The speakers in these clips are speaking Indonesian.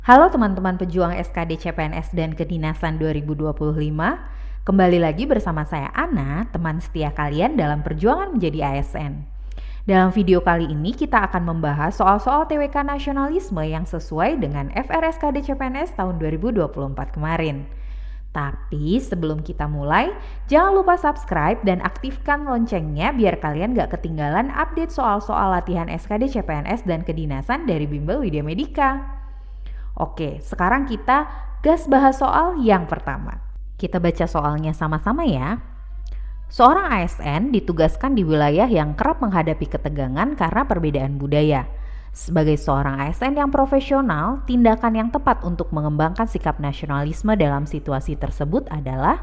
Halo teman-teman pejuang SKD CPNS dan Kedinasan 2025. Kembali lagi bersama saya Ana, teman setia kalian dalam perjuangan menjadi ASN. Dalam video kali ini kita akan membahas soal-soal TWK nasionalisme yang sesuai dengan FRSKD CPNS tahun 2024 kemarin. Tapi sebelum kita mulai, jangan lupa subscribe dan aktifkan loncengnya biar kalian gak ketinggalan update soal-soal latihan SKD CPNS dan Kedinasan dari Bimbel Widya Medika. Oke, sekarang kita gas bahas soal yang pertama. Kita baca soalnya sama-sama ya. Seorang ASN ditugaskan di wilayah yang kerap menghadapi ketegangan karena perbedaan budaya. Sebagai seorang ASN yang profesional, tindakan yang tepat untuk mengembangkan sikap nasionalisme dalam situasi tersebut adalah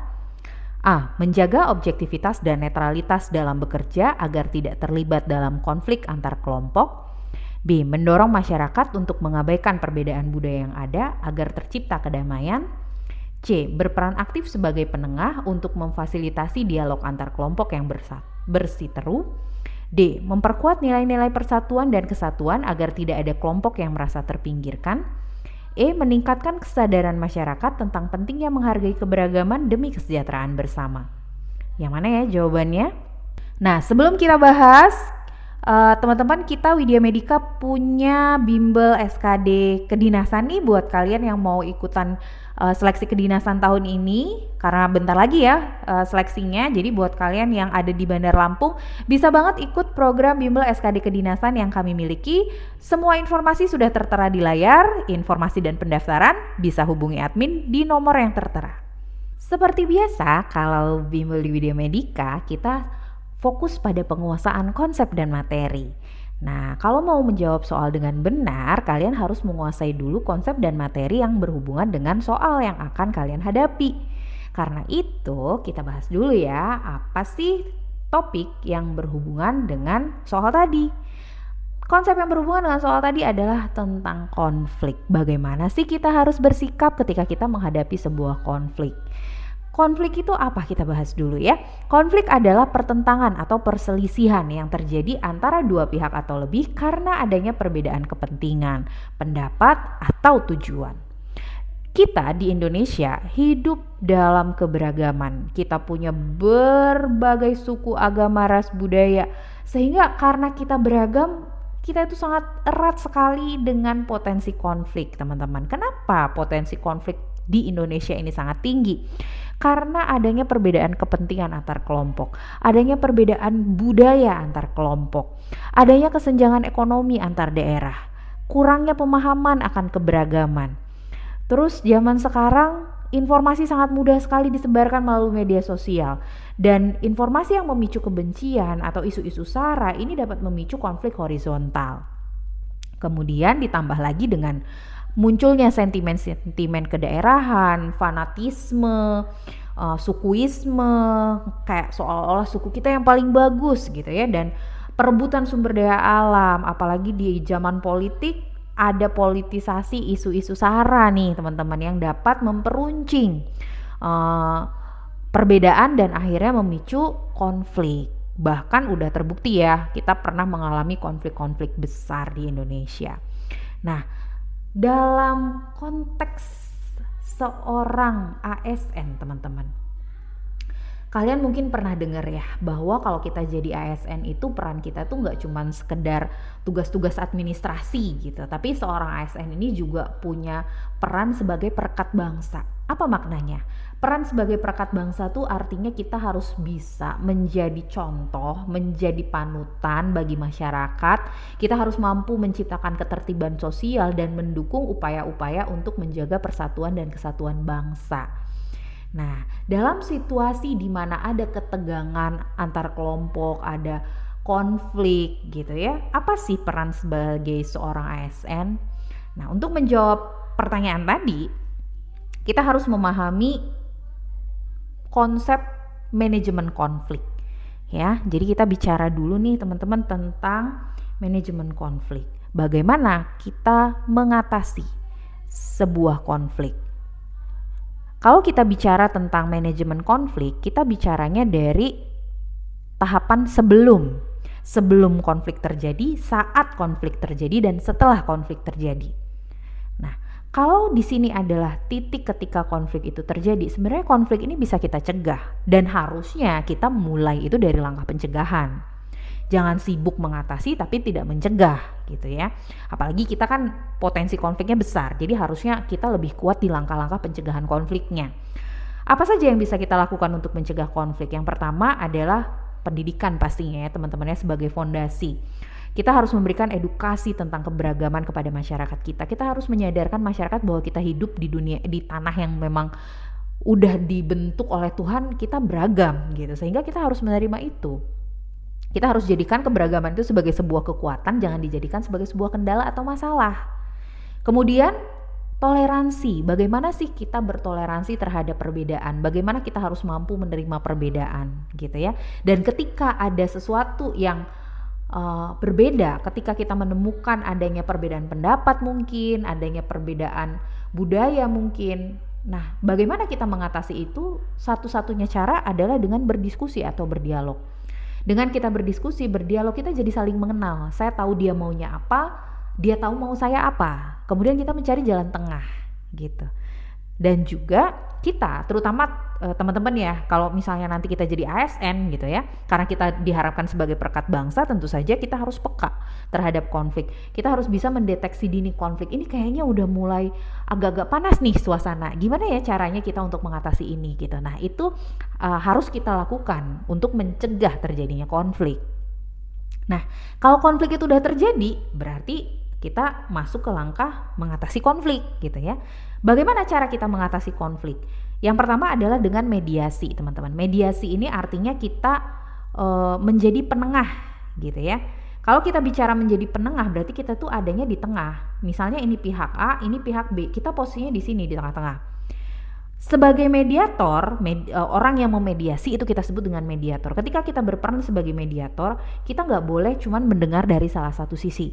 A. Menjaga objektivitas dan netralitas dalam bekerja agar tidak terlibat dalam konflik antar kelompok. B. Mendorong masyarakat untuk mengabaikan perbedaan budaya yang ada agar tercipta kedamaian. C. Berperan aktif sebagai penengah untuk memfasilitasi dialog antar kelompok yang bersiteru. D. Memperkuat nilai-nilai persatuan dan kesatuan agar tidak ada kelompok yang merasa terpinggirkan. E. Meningkatkan kesadaran masyarakat tentang pentingnya menghargai keberagaman demi kesejahteraan bersama. Yang mana ya jawabannya? Nah, sebelum kita bahas, teman-teman, kita Widya Medika punya bimbel SKD kedinasan nih buat kalian yang mau ikutan seleksi kedinasan tahun ini, karena bentar lagi ya seleksinya. Jadi buat kalian yang ada di Bandar Lampung bisa banget ikut program bimbel SKD kedinasan yang kami miliki. Semua informasi sudah tertera di layar. Informasi dan pendaftaran bisa hubungi admin di nomor yang tertera. Seperti biasa, kalau bimbel di Widya Medika kita fokus pada penguasaan konsep dan materi. Nah, kalau mau menjawab soal dengan benar, kalian harus menguasai dulu konsep dan materi yang berhubungan dengan soal yang akan kalian hadapi. Karena itu, kita bahas dulu ya, apa sih topik yang berhubungan dengan soal tadi? Konsep yang berhubungan dengan soal tadi adalah tentang konflik. Bagaimana sih kita harus bersikap ketika kita menghadapi sebuah konflik? Konflik itu apa? Kita bahas dulu ya. Konflik adalah pertentangan atau perselisihan yang terjadi antara dua pihak atau lebih karena adanya perbedaan kepentingan, pendapat, atau tujuan. Kita di Indonesia hidup dalam keberagaman. Kita punya berbagai suku, agama, ras, budaya. Sehingga karena kita beragam, kita itu sangat erat sekali dengan potensi konflik, teman-teman. Kenapa potensi konflik di Indonesia ini sangat tinggi? Karena adanya perbedaan kepentingan antar kelompok, adanya perbedaan budaya antar kelompok, adanya kesenjangan ekonomi antar daerah, kurangnya pemahaman akan keberagaman. Terus zaman sekarang informasi sangat mudah sekali disebarkan melalui media sosial, dan informasi yang memicu kebencian atau isu-isu sara ini dapat memicu konflik horizontal. Kemudian ditambah lagi dengan munculnya sentimen-sentimen kedaerahan, fanatisme, sukuisme, kayak seolah-olah suku kita yang paling bagus gitu ya, dan perebutan sumber daya alam. Apalagi di zaman politik ada politisasi isu-isu sara nih teman-teman, yang dapat memperuncing perbedaan dan akhirnya memicu konflik. Bahkan udah terbukti ya, kita pernah mengalami konflik-konflik besar di Indonesia. Nah, dalam konteks seorang ASN, teman-teman, kalian mungkin pernah dengar ya bahwa kalau kita jadi ASN itu peran kita tuh nggak cuma sekedar tugas-tugas administrasi gitu, tapi seorang ASN ini juga punya peran sebagai perekat bangsa. Apa maknanya? Peran sebagai perekat bangsa tuh artinya kita harus bisa menjadi contoh, menjadi panutan bagi masyarakat. Kita harus mampu menciptakan ketertiban sosial dan mendukung upaya-upaya untuk menjaga persatuan dan kesatuan bangsa. Nah, dalam situasi di mana ada ketegangan antar kelompok, ada konflik gitu ya, apa sih peran sebagai seorang ASN? Nah, untuk menjawab pertanyaan tadi, kita harus memahami konsep manajemen konflik ya. Jadi kita bicara dulu nih teman-teman tentang manajemen konflik. Bagaimana kita mengatasi sebuah konflik? Kalau kita bicara tentang manajemen konflik, kita bicaranya dari tahapan sebelum konflik terjadi, saat konflik terjadi, dan setelah konflik terjadi. Nah, Kalau di sini adalah titik ketika konflik itu terjadi, sebenarnya konflik ini bisa kita cegah dan harusnya kita mulai itu dari langkah pencegahan. Jangan sibuk mengatasi tapi tidak mencegah gitu ya. Apalagi kita kan potensi konfliknya besar, jadi harusnya kita lebih kuat di langkah-langkah pencegahan konfliknya. Apa saja yang bisa kita lakukan untuk mencegah konflik? Yang pertama adalah pendidikan pastinya ya teman-temannya sebagai fondasi. Kita harus memberikan edukasi tentang keberagaman kepada masyarakat kita. Kita harus menyadarkan masyarakat bahwa kita hidup di dunia, di tanah yang memang udah dibentuk oleh Tuhan, kita beragam gitu. Sehingga kita harus menerima itu. Kita harus jadikan keberagaman itu sebagai sebuah kekuatan, jangan dijadikan sebagai sebuah kendala atau masalah. Kemudian toleransi, bagaimana sih kita bertoleransi terhadap perbedaan, bagaimana kita harus mampu menerima perbedaan gitu ya. Dan ketika ada sesuatu yang berbeda, ketika kita menemukan adanya perbedaan pendapat mungkin, adanya perbedaan budaya mungkin, nah bagaimana kita mengatasi itu? Satu-satunya cara adalah dengan berdiskusi atau berdialog. Dengan kita berdiskusi, berdialog, kita jadi saling mengenal. Saya tahu dia maunya apa, dia tahu mau saya apa. Kemudian kita mencari jalan tengah gitu. Dan juga kita, terutama teman-teman ya, kalau misalnya nanti kita jadi ASN gitu ya, karena kita diharapkan sebagai perekat bangsa, tentu saja kita harus peka terhadap konflik. Kita harus bisa mendeteksi dini konflik. Ini kayaknya udah mulai agak-agak panas nih suasana. Gimana ya caranya kita untuk mengatasi ini gitu. Nah itu harus kita lakukan untuk mencegah terjadinya konflik. Nah kalau konflik itu udah terjadi, berarti kita masuk ke langkah mengatasi konflik gitu ya. Bagaimana cara kita mengatasi konflik? Yang pertama adalah dengan mediasi, teman-teman. Mediasi ini artinya kita menjadi penengah gitu ya. Kalau kita bicara menjadi penengah, berarti kita tuh adanya di tengah. Misalnya ini pihak A, ini pihak B, kita posisinya di sini di tengah-tengah. Sebagai mediator, orang yang memediasi itu kita sebut dengan mediator. Ketika kita berperan sebagai mediator, kita nggak boleh cuman mendengar dari salah satu sisi.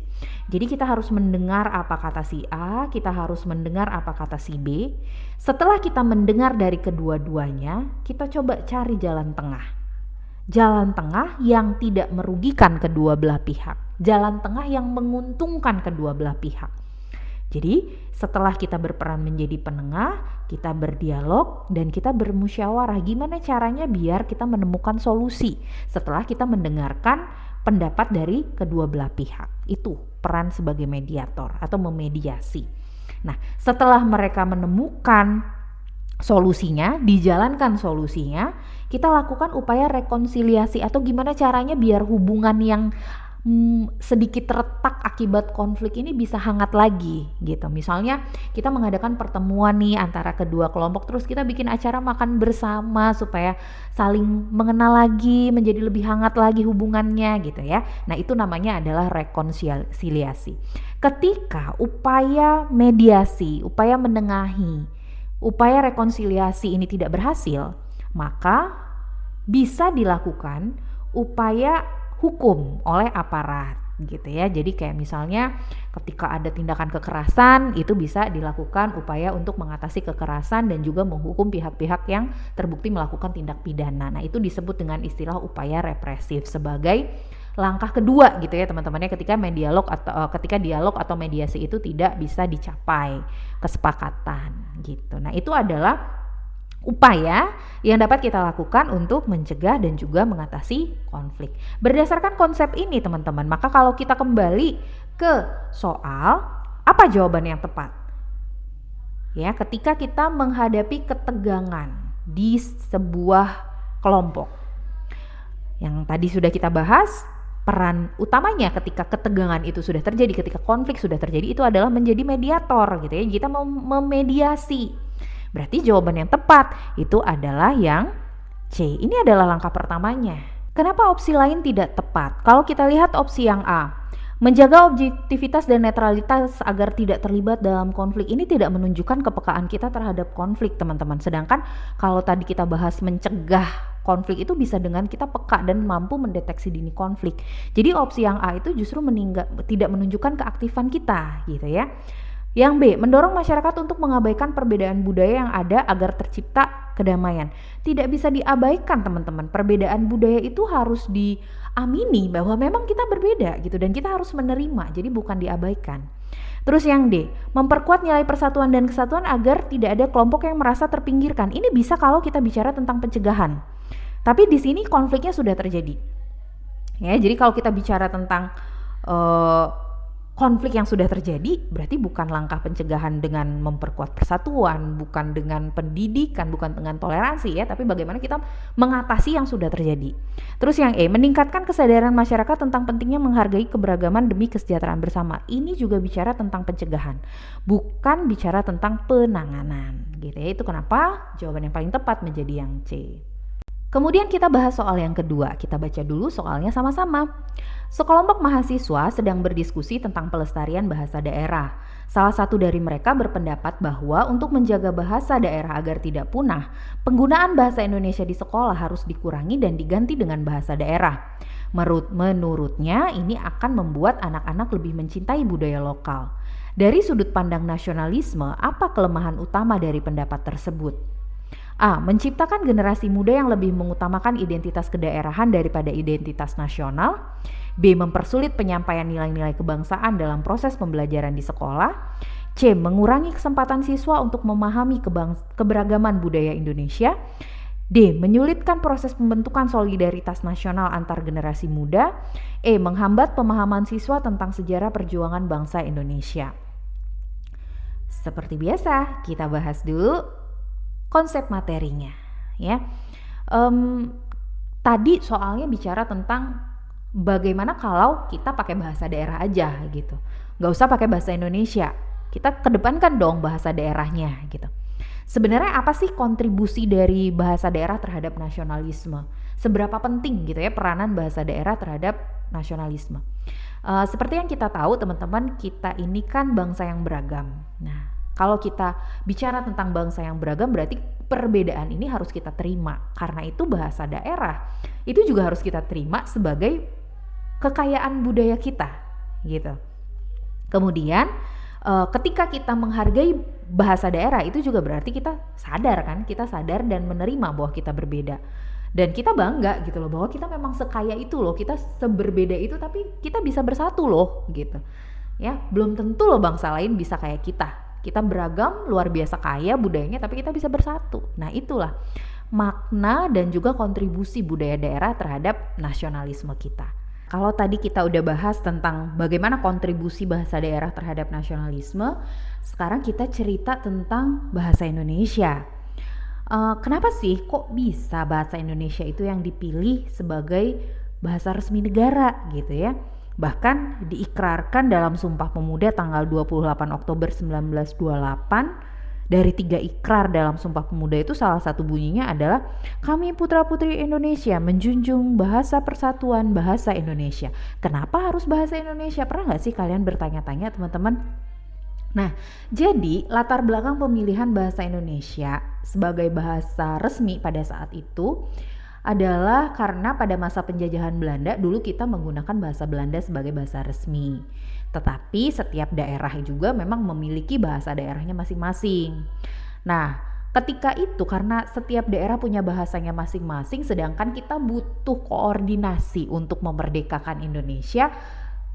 Jadi kita harus mendengar apa kata si A, kita harus mendengar apa kata si B. Setelah kita mendengar dari kedua-duanya, kita coba cari jalan tengah. Jalan tengah yang tidak merugikan kedua belah pihak. Jalan tengah yang menguntungkan kedua belah pihak. Jadi setelah kita berperan menjadi penengah, kita berdialog dan kita bermusyawarah gimana caranya biar kita menemukan solusi setelah kita mendengarkan pendapat dari kedua belah pihak. Itu peran sebagai mediator atau memediasi. Nah, setelah mereka menemukan solusinya, dijalankan solusinya, kita lakukan upaya rekonsiliasi atau gimana caranya biar hubungan yang sedikit retak akibat konflik ini bisa hangat lagi gitu. Misalnya kita mengadakan pertemuan nih antara kedua kelompok, terus kita bikin acara makan bersama supaya saling mengenal lagi, menjadi lebih hangat lagi hubungannya gitu ya. Nah itu namanya adalah rekonsiliasi. Ketika upaya mediasi, upaya menengahi, upaya rekonsiliasi ini tidak berhasil, maka bisa dilakukan upaya hukum oleh aparat gitu ya. Jadi kayak misalnya ketika ada tindakan kekerasan, itu bisa dilakukan upaya untuk mengatasi kekerasan dan juga menghukum pihak-pihak yang terbukti melakukan tindak pidana. Nah itu disebut dengan istilah upaya represif sebagai langkah kedua gitu ya teman-temannya, ketika ketika dialog atau mediasi itu tidak bisa dicapai kesepakatan gitu. Nah itu adalah upaya yang dapat kita lakukan untuk mencegah dan juga mengatasi konflik. Berdasarkan konsep ini teman-teman, maka kalau kita kembali ke soal apa jawaban yang tepat? Ya, ketika kita menghadapi ketegangan di sebuah kelompok. Yang tadi sudah kita bahas, peran utamanya ketika ketegangan itu sudah terjadi, ketika konflik sudah terjadi, itu adalah menjadi mediator gitu ya. Kita memediasi. Berarti jawaban yang tepat itu adalah yang C. Ini adalah langkah pertamanya. Kenapa opsi lain tidak tepat? Kalau kita lihat opsi yang A, menjaga objektivitas dan netralitas agar tidak terlibat dalam konflik, ini tidak menunjukkan kepekaan kita terhadap konflik teman-teman. Sedangkan kalau tadi kita bahas mencegah konflik itu bisa dengan kita peka dan mampu mendeteksi dini konflik. Jadi opsi yang A itu justru tidak menunjukkan keaktifan kita gitu ya. Yang B, mendorong masyarakat untuk mengabaikan perbedaan budaya yang ada agar tercipta kedamaian. Tidak bisa diabaikan teman-teman, perbedaan budaya itu harus diamini bahwa memang kita berbeda gitu dan kita harus menerima, jadi bukan diabaikan. Terus yang D, memperkuat nilai persatuan dan kesatuan agar tidak ada kelompok yang merasa terpinggirkan. Ini bisa kalau kita bicara tentang pencegahan. Tapi di sini konfliknya sudah terjadi. Ya, jadi kalau kita bicara tentang konflik yang sudah terjadi, berarti bukan langkah pencegahan dengan memperkuat persatuan, bukan dengan pendidikan, bukan dengan toleransi ya, tapi bagaimana kita mengatasi yang sudah terjadi. Terus yang E, meningkatkan kesadaran masyarakat tentang pentingnya menghargai keberagaman demi kesejahteraan bersama. Ini juga bicara tentang pencegahan, bukan bicara tentang penanganan gitu ya. Itu kenapa jawaban yang paling tepat menjadi yang C. Kemudian kita bahas soal yang kedua. Kita baca dulu soalnya sama-sama. Sekelompok mahasiswa sedang berdiskusi tentang pelestarian bahasa daerah. Salah satu dari mereka berpendapat bahwa untuk menjaga bahasa daerah agar tidak punah, penggunaan bahasa Indonesia di sekolah harus dikurangi dan diganti dengan bahasa daerah. Menurutnya ini akan membuat anak-anak lebih mencintai budaya lokal. Dari sudut pandang nasionalisme, apa kelemahan utama dari pendapat tersebut? A. Menciptakan generasi muda yang lebih mengutamakan identitas kedaerahan daripada identitas nasional. B. Mempersulit penyampaian nilai-nilai kebangsaan dalam proses pembelajaran di sekolah. C. Mengurangi kesempatan siswa untuk memahami keberagaman budaya Indonesia. D. Menyulitkan proses pembentukan solidaritas nasional antar generasi muda. E. Menghambat pemahaman siswa tentang sejarah perjuangan bangsa Indonesia. Seperti biasa, kita bahas dulu konsep materinya ya. Tadi soalnya bicara tentang bagaimana kalau kita pakai bahasa daerah aja gitu, nggak usah pakai bahasa Indonesia, kita kedepankan dong bahasa daerahnya gitu. Sebenarnya apa sih kontribusi dari bahasa daerah terhadap nasionalisme? Seberapa penting gitu ya peranan bahasa daerah terhadap nasionalisme? Seperti yang kita tahu teman-teman, kita ini kan bangsa yang beragam. Nah, kalau kita bicara tentang bangsa yang beragam, berarti perbedaan ini harus kita terima. Karena itu bahasa daerah itu juga harus kita terima sebagai kekayaan budaya kita gitu. Kemudian ketika kita menghargai bahasa daerah, itu juga berarti kita sadar kan, kita sadar dan menerima bahwa kita berbeda. Dan kita bangga gitu loh, bahwa kita memang sekaya itu loh, kita seberbeda itu tapi kita bisa bersatu loh gitu. Ya, belum tentu loh bangsa lain bisa kayak kita. Kita beragam, luar biasa kaya budayanya, tapi kita bisa bersatu. Nah, itulah makna dan juga kontribusi budaya daerah terhadap nasionalisme kita. Kalau tadi kita udah bahas tentang bagaimana kontribusi bahasa daerah terhadap nasionalisme, sekarang kita cerita tentang bahasa Indonesia. Kenapa sih kok bisa bahasa Indonesia itu yang dipilih sebagai bahasa resmi negara gitu ya? Bahkan diikrarkan dalam Sumpah Pemuda tanggal 28 Oktober 1928. Dari 3 ikrar dalam Sumpah Pemuda itu salah satu bunyinya adalah kami putra-putri Indonesia menjunjung bahasa persatuan bahasa Indonesia. Kenapa harus bahasa Indonesia? Pernah gak sih kalian bertanya-tanya teman-teman? Nah, jadi latar belakang pemilihan bahasa Indonesia sebagai bahasa resmi pada saat itu adalah karena pada masa penjajahan Belanda dulu kita menggunakan bahasa Belanda sebagai bahasa resmi. Tetapi setiap daerah juga memang memiliki bahasa daerahnya masing-masing. Nah, ketika itu karena setiap daerah punya bahasanya masing-masing, sedangkan kita butuh koordinasi untuk memerdekakan Indonesia,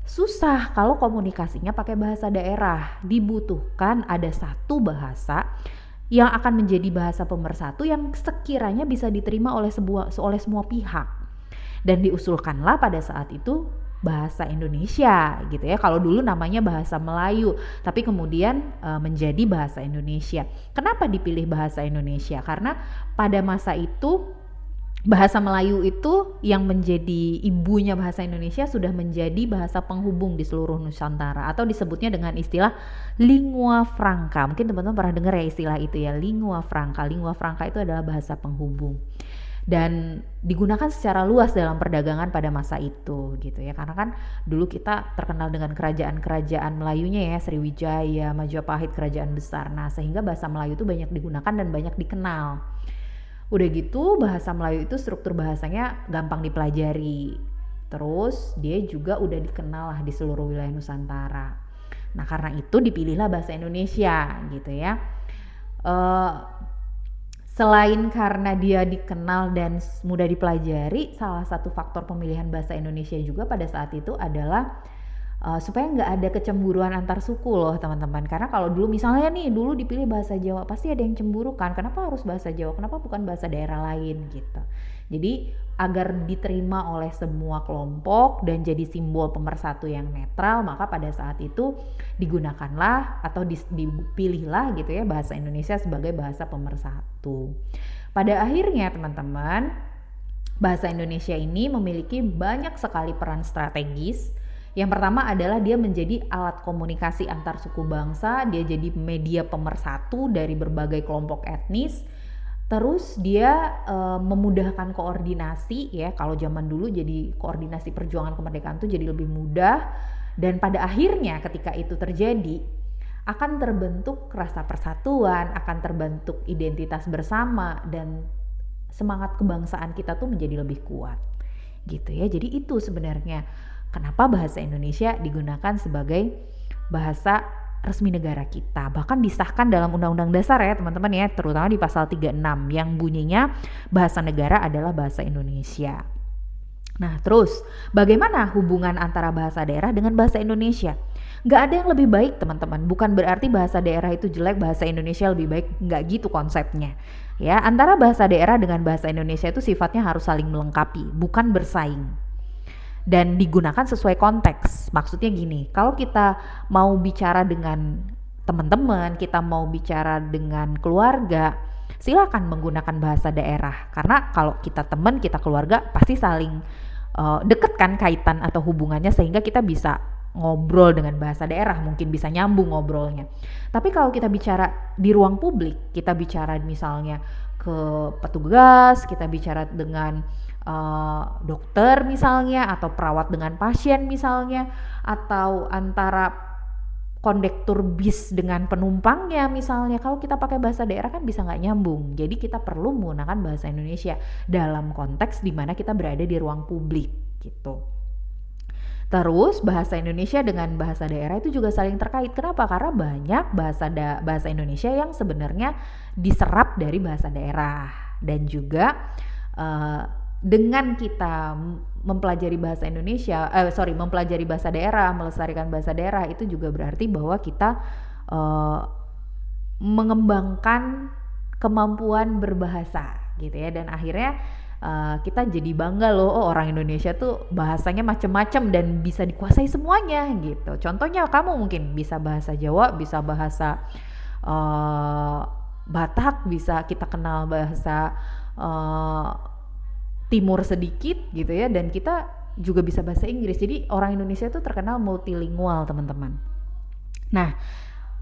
susah kalau komunikasinya pakai bahasa daerah. Dibutuhkan ada satu bahasa yang akan menjadi bahasa pemersatu yang sekiranya bisa diterima oleh semua pihak. Dan diusulkanlah pada saat itu bahasa Indonesia gitu ya. Kalau dulu namanya bahasa Melayu, tapi kemudian menjadi bahasa Indonesia. Kenapa dipilih bahasa Indonesia? Karena pada masa itu bahasa Melayu itu yang menjadi ibunya bahasa Indonesia sudah menjadi bahasa penghubung di seluruh Nusantara, atau disebutnya dengan istilah lingua franca. Mungkin teman-teman pernah dengar ya istilah itu ya, lingua franca. Lingua franca itu adalah bahasa penghubung dan digunakan secara luas dalam perdagangan pada masa itu gitu ya, karena kan dulu kita terkenal dengan kerajaan-kerajaan Melayunya ya, Sriwijaya, Majapahit, kerajaan besar. Nah, sehingga bahasa Melayu itu banyak digunakan dan banyak dikenal. Udah gitu bahasa Melayu itu struktur bahasanya gampang dipelajari. Terus dia juga udah dikenal lah di seluruh wilayah Nusantara. Nah, karena itu dipilihlah bahasa Indonesia gitu ya. Selain karena dia dikenal dan mudah dipelajari, salah satu faktor pemilihan bahasa Indonesia juga pada saat itu adalah supaya nggak ada kecemburuan antar suku loh teman-teman. Karena kalau dulu misalnya nih dulu dipilih bahasa Jawa, pasti ada yang cemburu kan, kenapa harus bahasa Jawa, kenapa bukan bahasa daerah lain gitu. Jadi agar diterima oleh semua kelompok dan jadi simbol pemersatu yang netral, maka pada saat itu digunakanlah atau dipilihlah gitu ya bahasa Indonesia sebagai bahasa pemersatu. Pada akhirnya teman-teman, bahasa Indonesia ini memiliki banyak sekali peran strategis. Yang pertama adalah dia menjadi alat komunikasi antar suku bangsa, dia jadi media pemersatu dari berbagai kelompok etnis. Terus dia memudahkan koordinasi ya, kalau zaman dulu jadi koordinasi perjuangan kemerdekaan itu jadi lebih mudah, dan pada akhirnya ketika itu terjadi akan terbentuk rasa persatuan, akan terbentuk identitas bersama, dan semangat kebangsaan kita tuh menjadi lebih kuat gitu ya. Jadi itu sebenarnya kenapa bahasa Indonesia digunakan sebagai bahasa resmi negara kita, bahkan disahkan dalam Undang-Undang Dasar ya teman-teman ya, terutama di pasal 36 yang bunyinya bahasa negara adalah bahasa Indonesia. Nah terus bagaimana hubungan antara bahasa daerah dengan bahasa Indonesia? Nggak ada yang lebih baik teman-teman, bukan berarti bahasa daerah itu jelek, bahasa Indonesia lebih baik, nggak gitu konsepnya ya. Antara bahasa daerah dengan bahasa Indonesia itu sifatnya harus saling melengkapi, bukan bersaing, dan digunakan sesuai konteks. Maksudnya gini, kalau kita mau bicara dengan teman-teman, kita mau bicara dengan keluarga, silakan menggunakan bahasa daerah, karena kalau kita teman, kita keluarga pasti saling deket kan kaitan atau hubungannya, sehingga kita bisa ngobrol dengan bahasa daerah, mungkin bisa nyambung ngobrolnya. Tapi kalau kita bicara di ruang publik, kita bicara misalnya ke petugas, kita bicara dengan dokter misalnya, atau perawat dengan pasien misalnya, atau antara kondektur bis dengan penumpangnya misalnya, kalau kita pakai bahasa daerah kan bisa nggak nyambung. Jadi kita perlu menggunakan bahasa Indonesia dalam konteks dimana kita berada di ruang publik gitu. Terus bahasa Indonesia dengan bahasa daerah itu juga saling terkait. Kenapa? Karena banyak bahasa Indonesia yang sebenarnya diserap dari bahasa daerah, dan juga dengan kita mempelajari bahasa Indonesia, mempelajari bahasa daerah, melestarikan bahasa daerah, itu juga berarti bahwa kita mengembangkan kemampuan berbahasa gitu ya, dan akhirnya kita jadi bangga loh, oh orang Indonesia tuh bahasanya macem-macem dan bisa dikuasai semuanya gitu. Contohnya kamu mungkin bisa bahasa Jawa, bisa bahasa Batak, bisa kita kenal bahasa Timur sedikit gitu ya, dan kita juga bisa bahasa Inggris. Jadi orang Indonesia tuh terkenal multilingual teman-teman. Nah,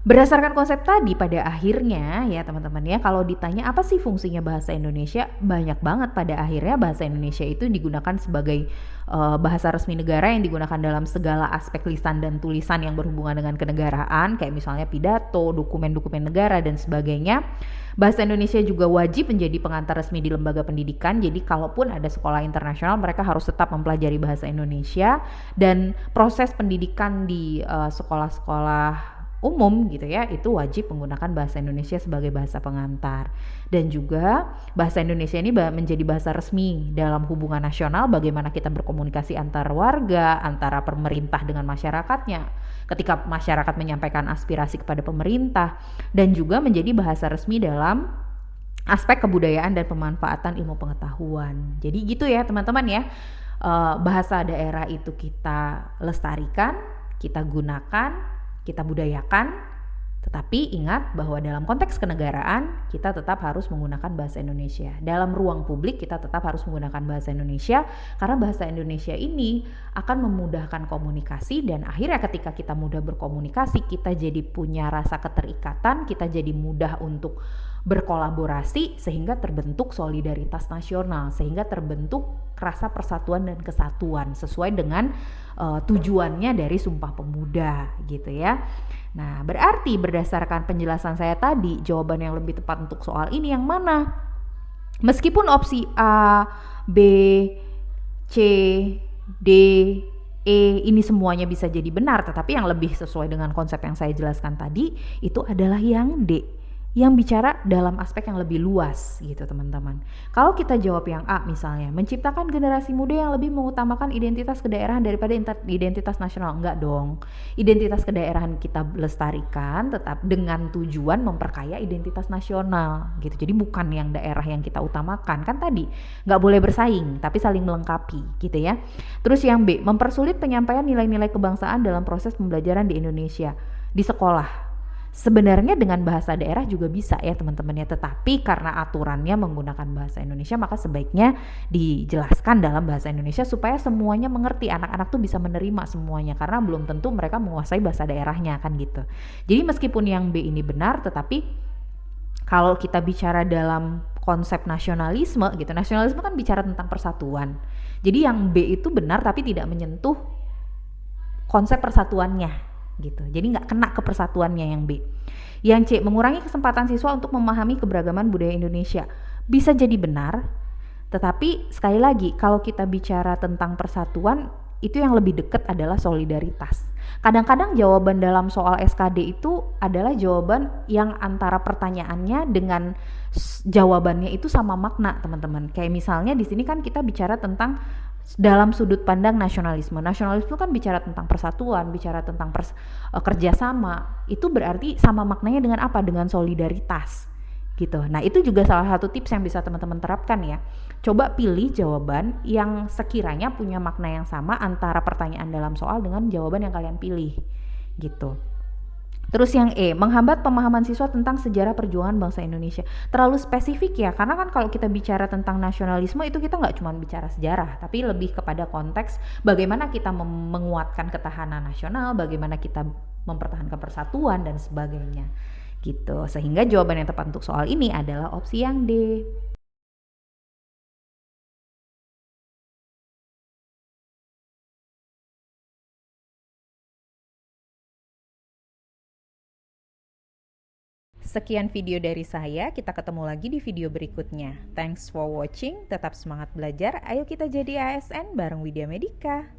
berdasarkan konsep tadi, pada akhirnya ya teman-teman ya, kalau ditanya apa sih fungsinya bahasa Indonesia, banyak banget. Pada akhirnya bahasa Indonesia itu digunakan sebagai bahasa resmi negara yang digunakan dalam segala aspek lisan dan tulisan yang berhubungan dengan kenegaraan, kayak misalnya pidato, dokumen-dokumen negara dan sebagainya. Bahasa Indonesia juga wajib menjadi pengantar resmi di lembaga pendidikan. Jadi kalaupun ada sekolah internasional, mereka harus tetap mempelajari bahasa Indonesia, dan proses pendidikan di sekolah-sekolah umum gitu ya, itu wajib menggunakan bahasa Indonesia sebagai bahasa pengantar. Dan juga bahasa Indonesia ini menjadi bahasa resmi dalam hubungan nasional, bagaimana kita berkomunikasi antar warga, antara pemerintah dengan masyarakatnya, ketika masyarakat menyampaikan aspirasi kepada pemerintah, dan juga menjadi bahasa resmi dalam aspek kebudayaan dan pemanfaatan ilmu pengetahuan. Jadi gitu ya teman-teman ya, bahasa daerah itu kita lestarikan, kita gunakan, kita budayakan, tetapi ingat bahwa dalam konteks kenegaraan kita tetap harus menggunakan bahasa Indonesia. Dalam ruang publik kita tetap harus menggunakan bahasa Indonesia, karena bahasa Indonesia ini akan memudahkan komunikasi, dan akhirnya ketika kita mudah berkomunikasi, kita jadi punya rasa keterikatan, kita jadi mudah untuk berkolaborasi, sehingga terbentuk solidaritas nasional, sehingga terbentuk rasa persatuan dan kesatuan sesuai dengan tujuannya dari Sumpah Pemuda gitu ya. Nah, berarti berdasarkan penjelasan saya tadi, jawaban yang lebih tepat untuk soal ini yang mana? Meskipun opsi A, B, C, D, E ini semuanya bisa jadi benar, tetapi yang lebih sesuai dengan konsep yang saya jelaskan tadi itu adalah yang D. yang bicara dalam aspek yang lebih luas gitu teman-teman. Kalau kita jawab yang A misalnya, menciptakan generasi muda yang lebih mengutamakan identitas kedaerahan daripada identitas nasional. Enggak dong. Identitas kedaerahan kita lestarikan tetap dengan tujuan memperkaya identitas nasional gitu. Jadi bukan yang daerah yang kita utamakan. Kan tadi nggak boleh bersaing tapi saling melengkapi gitu ya. Terus yang B, mempersulit penyampaian nilai-nilai kebangsaan dalam proses pembelajaran di Indonesia di sekolah. Sebenarnya dengan bahasa daerah juga bisa ya teman-teman ya, tetapi karena aturannya menggunakan bahasa Indonesia maka sebaiknya dijelaskan dalam bahasa Indonesia supaya semuanya mengerti, anak-anak tuh bisa menerima semuanya karena belum tentu mereka menguasai bahasa daerahnya kan gitu. Jadi meskipun yang B ini benar, tetapi kalau kita bicara dalam konsep nasionalisme gitu, nasionalisme kan bicara tentang persatuan. Jadi yang B itu benar tapi tidak menyentuh konsep persatuannya gitu. Jadi nggak kena ke persatuannya yang B. Yang C, mengurangi kesempatan siswa untuk memahami keberagaman budaya Indonesia. Bisa jadi benar, tetapi sekali lagi kalau kita bicara tentang persatuan, itu yang lebih dekat adalah solidaritas. Kadang-kadang jawaban dalam soal SKD itu adalah jawaban yang antara pertanyaannya dengan jawabannya itu sama makna, teman-teman. Kayak misalnya di sini kan kita bicara tentang dalam sudut pandang nasionalisme. Nasionalisme kan bicara tentang persatuan, bicara tentang kerjasama. Itu berarti sama maknanya dengan apa? Dengan solidaritas gitu. Nah itu juga salah satu tips yang bisa teman-teman terapkan ya. Coba pilih jawaban yang sekiranya punya makna yang sama antara pertanyaan dalam soal dengan jawaban yang kalian pilih gitu. Terus yang E, menghambat pemahaman siswa tentang sejarah perjuangan bangsa Indonesia. Terlalu spesifik ya, karena kan kalau kita bicara tentang nasionalisme itu kita nggak cuma bicara sejarah, tapi lebih kepada konteks bagaimana kita menguatkan ketahanan nasional, bagaimana kita mempertahankan persatuan dan sebagainya gitu. Sehingga jawaban yang tepat untuk soal ini adalah opsi yang D. Sekian video dari saya, kita ketemu lagi di video berikutnya. Thanks for watching, tetap semangat belajar, ayo kita jadi ASN bareng Widya Medika.